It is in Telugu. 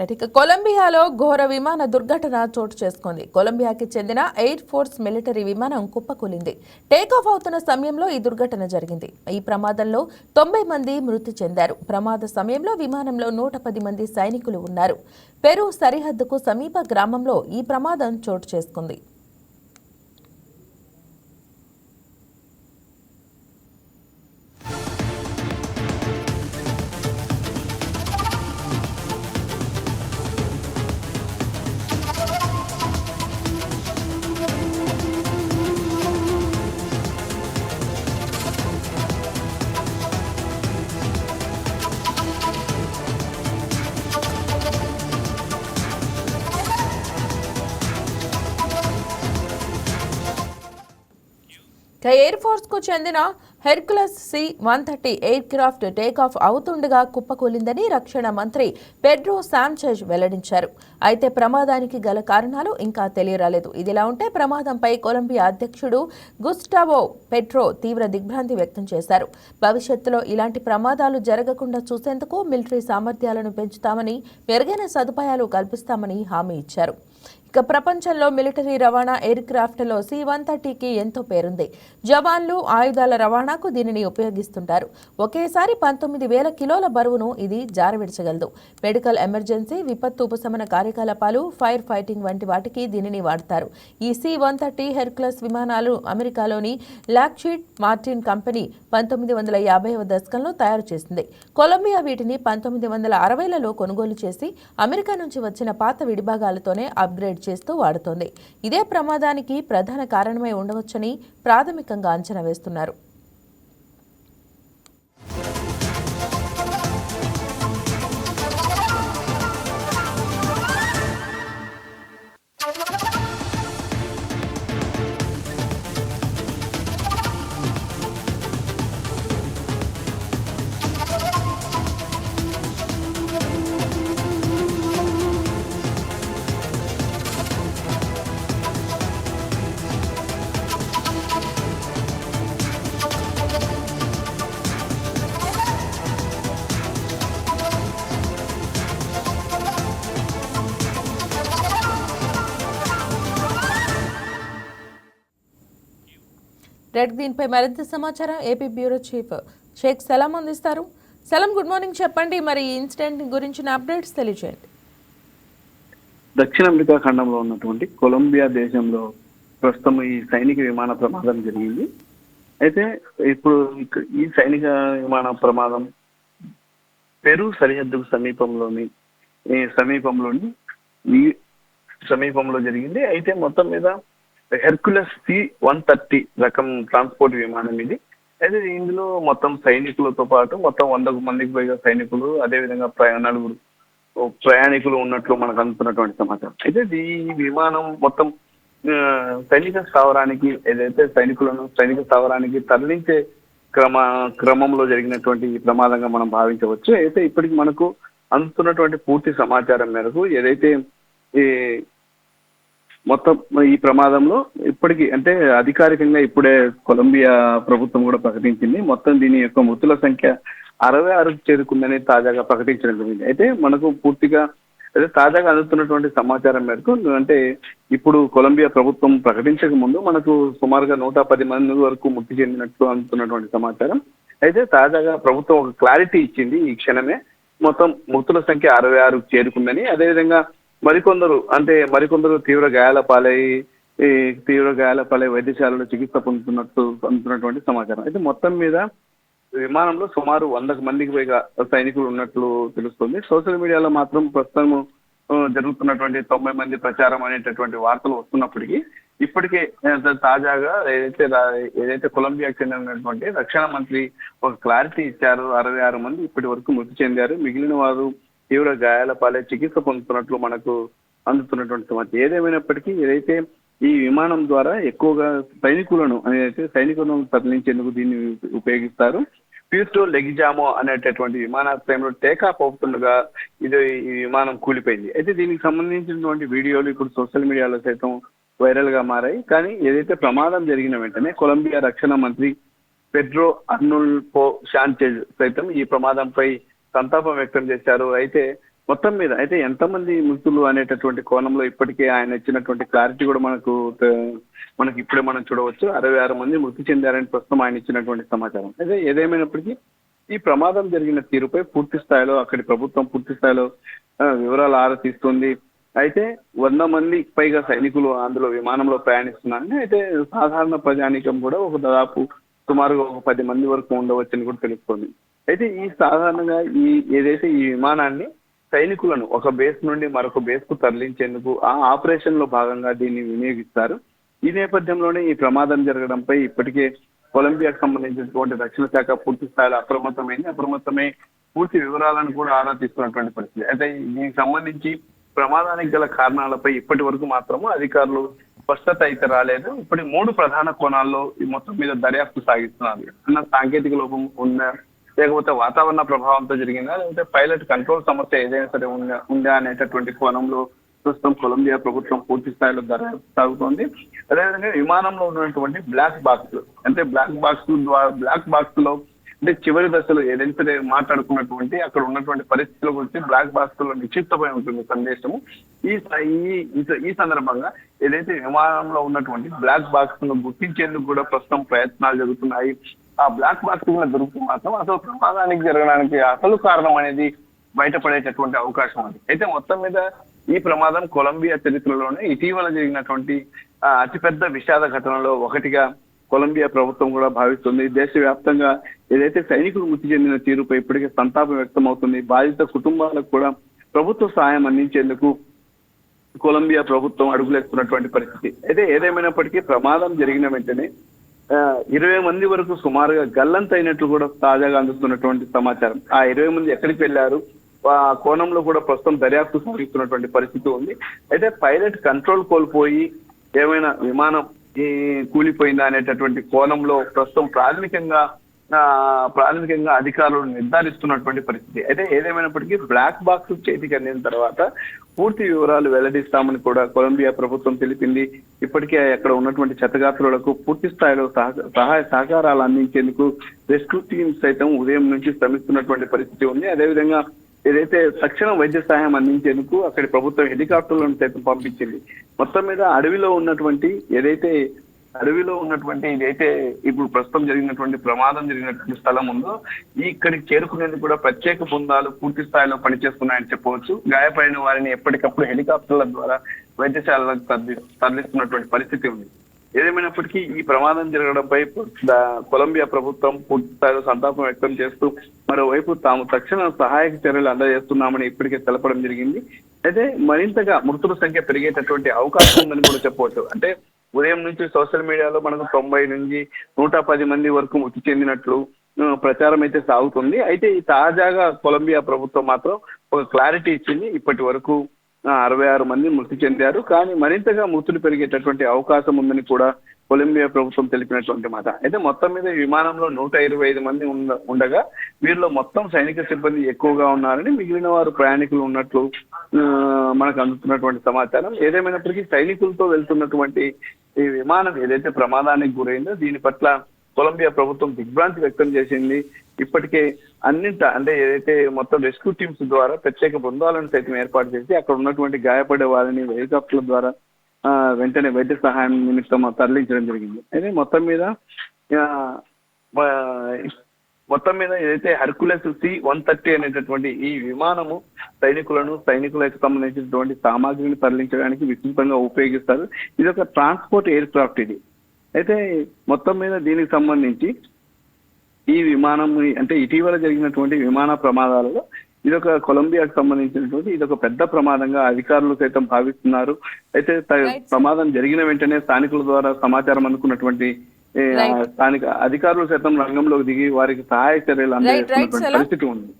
ఇక కొలంబియాలో ఘోర విమాన దుర్ఘటన చోటు చేసుకుంది. కొలంబియాకి చెందిన ఎయిర్ ఫోర్స్ మిలిటరీ విమానం కుప్పకూలింది. టేకాఫ్ అవుతున్న సమయంలో ఈ దుర్ఘటన జరిగింది. ఈ ప్రమాదంలో 90 మంది మృతి చెందారు. ప్రమాద సమయంలో విమానంలో 110 మంది సైనికులు ఉన్నారు. పెరు సరిహద్దుకు సమీప గ్రామంలో ఈ ప్రమాదం చోటు చేసుకుంది. ఎయిర్ ఫోర్స్ కు చెందిన Hercules C-130 air craft takeoff అవుతుండగా కుప్పకూలిందని రక్షణ మంత్రి పెడ్రో శాంచెజ్ వెల్లడించారు. అయితే ప్రమాదానికి గల కారణాలు ఇంకా తెలియరాలేదు. ఇదిలా ఉంటే ప్రమాదంపై కొలంబియా అధ్యక్షుడు గుస్టావో పెట్రో తీవ్ర దిగ్భ్రాంతి వ్యక్తం చేశారు. భవిష్యత్తులో ఇలాంటి ప్రమాదాలు జరగకుండా చూసేందుకు మిలిటరీ సామర్థ్యాలను పెంచుతామని, మెరుగైన సదుపాయాలు కల్పిస్తామని హామీ ఇచ్చారు. ఇక ప్రపంచంలో మిలిటరీ రవాణా ఎయిర్ క్రాఫ్ట్లో C-130కి ఎంతో పేరుంది. జవాన్లు, ఆయుధాల రవాణాకు దీనిని ఉపయోగిస్తుంటారు. ఒకేసారి 19,000 కిలోల బరువును ఇది జారవిడ్చగలదు. మెడికల్ ఎమర్జెన్సీ, విపత్తు ఉపశమన కార్యకలాపాలు, ఫైర్ ఫైటింగ్ వంటి వాటికి దీనిని వాడతారు. ఈ C-130 హెర్క్యులస్ విమానాలు అమెరికాలోని లాక్హీడ్ మార్టిన్ కంపెనీ 1950వ దశకంలో తయారు చేసింది. కొలంబియా వీటిని 1960లలో కొనుగోలు చేసి అమెరికా నుంచి వచ్చిన పాత విడిభాగాలతోనే అప్గ్రేడ్ చేస్తూ వాడుతోంది. ఇదే ప్రమాదానికి ప్రధాన కారణమై ఉండవచ్చని ప్రాథమికంగా అంచనా వేస్తున్నారు. దీనిపై మరింత సమాచారం ఏపీ బ్యూరో చీఫ్ షేక్ సలాం అందిస్తారు. సలాం, గుడ్ మార్నింగ్. చెప్పండి, మరి ఈ ఇన్సిడెంట్ గురించిన అప్డేట్స్ తెలియజేయండి. దక్షిణ అమెరికా ఖండంలో ఉన్నటువంటి కొలంబియా దేశంలో ప్రస్తుతం ఈ సైనిక విమాన ప్రమాదం జరిగింది. అయితే ఇప్పుడు ఈ సైనిక విమాన ప్రమాదం పెరు సరిహద్దుకు సమీపంలో జరిగింది. అయితే మొత్తం మీద హెర్క్యులస్ C-130 రకం ట్రాన్స్పోర్ట్ విమానం ఇది. అయితే ఇందులో మొత్తం సైనికులతో పాటు మొత్తం 100 మందికి పైగా సైనికులు, అదేవిధంగా ప్రయాణికులు ఉన్నట్లు మనకు అందుతున్నటువంటి సమాచారం. అయితే ఈ విమానం మొత్తం సైనిక స్థావరానికి తరలించే క్రమంలో జరిగినటువంటి ఈ ప్రమాదంగా మనం భావించవచ్చు. అయితే ఇప్పటికి మనకు అందుతున్నటువంటి పూర్తి సమాచారం మేరకు ఏదైతే ఈ మొత్తం ఈ ప్రమాదంలో ఇప్పటికీ అంటే అధికారికంగా ఇప్పుడే కొలంబియా ప్రభుత్వం కూడా ప్రకటించింది. మొత్తం దీని యొక్క మృతుల సంఖ్య 66కు చేరుకుందని తాజాగా ప్రకటించడం జరిగింది. అయితే మనకు పూర్తిగా తాజాగా అందుతున్నటువంటి సమాచారం మేరకు అంటే ఇప్పుడు కొలంబియా ప్రభుత్వం ప్రకటించక ముందు మనకు సుమారుగా 110 మంది వరకు మృతి చెందినట్లు అందుతున్నటువంటి సమాచారం. అయితే తాజాగా ప్రభుత్వం ఒక క్లారిటీ ఇచ్చింది ఈ క్షణమే. మొత్తం మృతుల సంఖ్య 66కు చేరుకుందని, అదేవిధంగా మరికొందరు తీవ్ర గాయాల పాలై వైద్యశాలలో చికిత్స పొందుతున్నటువంటి సమాచారం. అయితే మొత్తం మీద విమానంలో సుమారు 100 మందికి పైగా సైనికులు ఉన్నట్లు తెలుస్తుంది. సోషల్ మీడియాలో మాత్రం ప్రస్తుతం జరుగుతున్నటువంటి 90 మంది ప్రచారం అనేటటువంటి వార్తలు వస్తున్నప్పటికీ ఇప్పటికే తాజాగా ఏదైతే కొలంబియాకు చెందినటువంటి రక్షణ మంత్రి ఒక క్లారిటీ ఇచ్చారు. 66 మంది ఇప్పటి వరకు మృతి చెందారు, మిగిలిన వారు తీవ్ర గాయాల పాలై చికిత్స పొందుతున్నట్లు మనకు అందుతున్నటువంటి సమాచారం. ఏదేమైనప్పటికీ ఏదైతే ఈ విమానం ద్వారా ఎక్కువగా సైనికులను తరలించేందుకు దీన్ని ఉపయోగిస్తారు. ప్యూర్టో లెగిజామో అనేటటువంటి విమానాశ్రయంలో టేకాఫ్ అవుతుండగా ఈ విమానం కూలిపోయింది. అయితే దీనికి సంబంధించినటువంటి వీడియోలు ఇప్పుడు సోషల్ మీడియాలో సైతం వైరల్ గా మారాయి. కానీ ఏదైతే ప్రమాదం జరిగిన వెంటనే కొలంబియా రక్షణ మంత్రి పెడ్రో అర్నుల్ఫో శాంచెజ్ సైతం ఈ ప్రమాదంపై సంతాపం వ్యక్తం చేశారు. అయితే మొత్తం మీద అయితే ఎంతమంది మృతులు అనేటటువంటి కోణంలో ఇప్పటికే ఆయన ఇచ్చినటువంటి క్లారిటీ కూడా మనకి ఇప్పుడే మనం చూడవచ్చు. 66 మంది మృతి చెందారని ప్రస్తుతం ఆయన ఇచ్చినటువంటి సమాచారం. అయితే ఏదేమైనప్పటికీ ఈ ప్రమాదం జరిగిన తీరుపై పూర్తి స్థాయిలో అక్కడి ప్రభుత్వం పూర్తి స్థాయిలో వివరాలు ఆరా తీస్తుంది. అయితే 100 మందికి పైగా సైనికులు అందులో విమానంలో ప్రయాణిస్తున్నారని, అయితే సాధారణ ప్రజానీకం కూడా దాదాపు సుమారుగా 10 మంది వరకు ఉండవచ్చని కూడా తెలుస్తోంది. అయితే ఈ సాధారణంగా ఏదైతే ఈ విమానాన్ని సైనికులను ఒక బేస్ నుండి మరొక బేస్ కు తరలించేందుకు ఆ ఆపరేషన్ లో భాగంగా దీన్ని వినియోగిస్తారు. ఈ నేపథ్యంలోనే ఈ ప్రమాదం జరగడంపై ఇప్పటికే కొలంబియాకు సంబంధించినటువంటి రక్షణ శాఖ పూర్తి స్థాయిలో అప్రమత్తమై పూర్తి వివరాలను కూడా ఆరా తీస్తున్నటువంటి పరిస్థితి. అయితే దీనికి సంబంధించి ప్రమాదానికి గల కారణాలపై ఇప్పటి వరకు మాత్రము అధికారులు స్పష్టత అయితే రాలేదు. ఇప్పటి 3 ప్రధాన కోణాల్లో ఈ మొత్తం మీద దర్యాప్తు సాగిస్తున్నారు. ఏదైనా సాంకేతిక లోపం ఉందా, లేకపోతే వాతావరణ ప్రభావంతో జరిగిందా, లేకపోతే పైలట్ కంట్రోల్ సమస్య ఏదైనా సరే ఉందా అనేటటువంటి కోణంలో ప్రస్తుతం కొలంబియా ప్రభుత్వం పూర్తి స్థాయిలో దర్యాప్తు సాగుతోంది. అదేవిధంగా విమానంలో ఉన్నటువంటి బ్లాక్ బాక్స్ బ్లాక్ బాక్స్ లో అంటే చివరి దశలో ఏదైతే మాట్లాడుకున్నటువంటి అక్కడ ఉన్నటువంటి పరిస్థితుల గురించి బ్లాక్ బాక్స్ లో నిక్షిప్తమై ఉంటుంది సందేశము. ఈ సందర్భంగా ఏదైతే విమానంలో ఉన్నటువంటి బ్లాక్ బాక్స్ ను గుర్తించేందుకు కూడా ప్రస్తుతం ప్రయత్నాలు జరుగుతున్నాయి. ఆ బ్లాక్ బాక్స్ దొరికితే మాత్రం అసలు ప్రమాదానికి జరగడానికి అసలు కారణం అనేది బయటపడేటటువంటి అవకాశం ఉంది. అయితే మొత్తం మీద ఈ ప్రమాదం కొలంబియా చరిత్రలోనే ఇటీవల జరిగినటువంటి అతిపెద్ద విషాద ఘటనలో ఒకటిగా కొలంబియా ప్రభుత్వం కూడా భావిస్తుంది. దేశవ్యాప్తంగా ఏదైతే సైనికులు మృతి చెందిన తీరుపై ఇప్పటికే సంతాపం వ్యక్తం అవుతుంది. బాధిత కుటుంబాలకు కూడా ప్రభుత్వ సాయం అందించేందుకు కొలంబియా ప్రభుత్వం అడుగులేస్తున్నటువంటి పరిస్థితి. అయితే ఏదేమైనప్పటికీ ప్రమాదం జరిగిన వెంటనే 20 మంది వరకు సుమారుగా గల్లంతైనట్లు కూడా తాజాగా అందుతున్నటువంటి సమాచారం. ఆ 20 మంది ఎక్కడికి వెళ్లారు, ఆ కోణంలో కూడా ప్రస్తుతం దర్యాప్తు సాగిస్తున్నటువంటి పరిస్థితి ఉంది. అయితే పైలట్ కంట్రోల్ కోల్పోయి ఏమైనా విమానం కూలిపోయిందా అనేటటువంటి కోణంలో ప్రస్తుతం ప్రాథమికంగా అధికారులు నిర్ధారిస్తున్నటువంటి పరిస్థితి. అయితే ఏదేమైనప్పటికీ బ్లాక్ బాక్స్ చేతికి అందిన తర్వాత పూర్తి వివరాలు వెల్లడిస్తామని కూడా కొలంబియా ప్రభుత్వం తెలిపింది. ఇప్పటికే అక్కడ ఉన్నటువంటి క్షతగాత్రులకు పూర్తి స్థాయిలో సహాయ సహకారాలు అందించేందుకు రెస్క్యూ టీమ్స్ సైతం ఉదయం నుంచి శ్రమిస్తున్నటువంటి పరిస్థితి ఉంది. అదేవిధంగా ఏదైతే తక్షణ వైద్య సహాయం అందించేందుకు అక్కడి ప్రభుత్వం హెలికాప్టర్లను సైతం పంపించింది. మొత్తం మీద అడవిలో ఉన్నటువంటి ఏదైతే ఇప్పుడు ప్రస్తుతం జరిగినటువంటి ప్రమాదం జరిగినటువంటి స్థలం ఉందో ఇక్కడికి చేరుకునేందుకు కూడా ప్రత్యేక బృందాలు పూర్తి స్థాయిలో పనిచేస్తున్నాయని చెప్పవచ్చు. గాయపడిన వారిని ఎప్పటికప్పుడు హెలికాప్టర్ల ద్వారా వైద్యశాలకు తరలిస్తున్నటువంటి పరిస్థితి ఉంది. ఏదేమైనప్పటికీ ఈ ప్రమాదం జరగడంపై కొలంబియా ప్రభుత్వం పూర్తి స్థాయిలో సంతాపం వ్యక్తం చేస్తూ మరోవైపు తాము తక్షణ సహాయక చర్యలు అందజేస్తున్నామని ఇప్పటికే తెలపడం జరిగింది. అయితే మరింతగా మృతుల సంఖ్య పెరిగేటటువంటి అవకాశం ఉందని కూడా చెప్పవచ్చు. అంటే ఉదయం నుంచి సోషల్ మీడియాలో మనకు 90 నుంచి 110 మంది వరకు మృతి చెందినట్లు ప్రచారం అయితే సాగుతుంది. అయితే ఈ తాజాగా కొలంబియా ప్రభుత్వం మాత్రం ఒక క్లారిటీ ఇచ్చింది. ఇప్పటి వరకు 66 మంది మృతి చెందారు, కానీ మరింతగా మృతులు పెరిగేటటువంటి అవకాశం ఉందని కూడా కొలంబియా ప్రభుత్వం తెలిపినటువంటి మాట. అయితే మొత్తం మీద ఈ విమానంలో 125 మంది ఉండగా వీరిలో మొత్తం సైనిక సిబ్బంది ఎక్కువగా ఉన్నారని, మిగిలిన వారు ప్రయాణికులు ఉన్నట్లు మనకు అందుతున్నటువంటి సమాచారం. ఏదేమైనప్పటికీ సైనికులతో వెళ్తున్నటువంటి ఈ విమానం ఏదైతే ప్రమాదానికి గురైందో దీని పట్ల కొలంబియా ప్రభుత్వం దిగ్భ్రాంతి వ్యక్తం చేసింది. ఇప్పటికే అంటే ఏదైతే మొత్తం రెస్క్యూ టీమ్స్ ద్వారా ప్రత్యేక బృందాలను సైతం ఏర్పాటు చేసి అక్కడ ఉన్నటువంటి గాయపడే వారిని హెలికాప్టర్ల ద్వారా వెంటనే వైద్య సహాయం నిమిత్తం తరలించడం జరిగింది. అయితే మొత్తం మీద ఏదైతే హెర్క్యులస్ C-130 అనేటటువంటి ఈ విమానము సైనికులకు సంబంధించినటువంటి సామాగ్రిని తరలించడానికి విస్తృతంగా ఉపయోగిస్తారు. ఇది ఒక ట్రాన్స్పోర్ట్ ఎయిర్ క్రాఫ్ట్ ఇది. అయితే మొత్తం మీద దీనికి సంబంధించి ఈ విమానం అంటే ఇటీవల జరిగినటువంటి విమాన ప్రమాదాలలో ఇదొక కొలంబియాకు సంబంధించినటువంటి ఇదొక పెద్ద ప్రమాదంగా అధికారులు సైతం భావిస్తున్నారు. అయితే ప్రమాదం జరిగిన వెంటనే స్థానికుల ద్వారా సమాచారం అందుకున్నటువంటి స్థానిక అధికారులు సైతం రంగంలోకి దిగి వారికి సహాయ చర్యలు అందిస్తున్నటువంటి పరిస్థితి ఉంది.